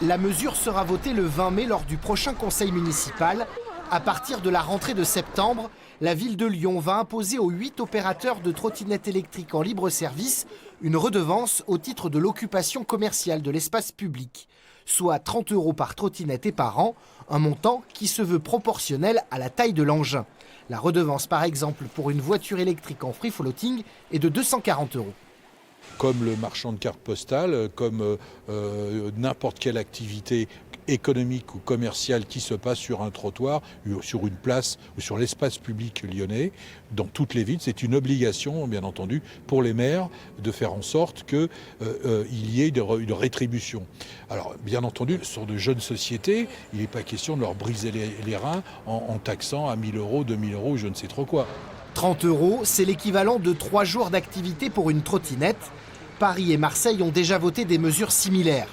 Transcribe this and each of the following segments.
La mesure sera votée le 20 mai lors du prochain conseil municipal. À partir de la rentrée de septembre, la ville de Lyon va imposer aux 8 opérateurs de trottinettes électriques en libre service une redevance au titre de l'occupation commerciale de l'espace public, soit 30 € par trottinette et par an, un montant qui se veut proportionnel à la taille de l'engin. La redevance, par exemple, pour une voiture électrique en free floating est de 240 €. Comme le marchand de cartes postales, comme n'importe quelle activité économique ou commerciale qui se passe sur un trottoir, sur une place ou sur l'espace public lyonnais, dans toutes les villes, c'est une obligation, bien entendu, pour les maires de faire en sorte qu'il y ait une rétribution. Alors, bien entendu, ce sont de jeunes sociétés, il n'est pas question de leur briser les reins en taxant à 1 000 €, 2 000 € ou je ne sais trop quoi. 30 €, c'est l'équivalent de 3 jours d'activité pour une trottinette. Paris et Marseille ont déjà voté des mesures similaires.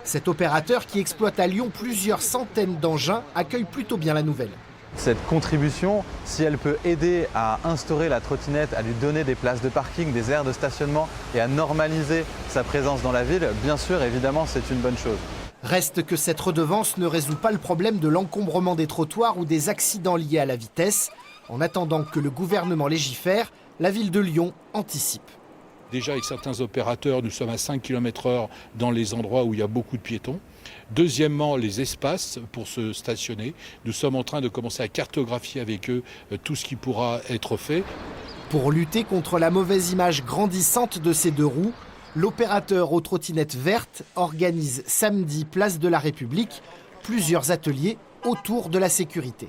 Cet opérateur qui exploite à Lyon plusieurs centaines d'engins accueille plutôt bien la nouvelle. Cette contribution, si elle peut aider à instaurer la trottinette, à lui donner des places de parking, des aires de stationnement et à normaliser sa présence dans la ville, bien sûr, évidemment, c'est une bonne chose. Reste que cette redevance ne résout pas le problème de l'encombrement des trottoirs ou des accidents liés à la vitesse. En attendant que le gouvernement légifère, la ville de Lyon anticipe. Déjà, avec certains opérateurs, nous sommes à 5 km/h dans les endroits où il y a beaucoup de piétons. Deuxièmement, les espaces pour se stationner. Nous sommes en train de commencer à cartographier avec eux tout ce qui pourra être fait. Pour lutter contre la mauvaise image grandissante de ces deux roues, l'opérateur aux trottinettes vertes organise samedi place de la République plusieurs ateliers autour de la sécurité.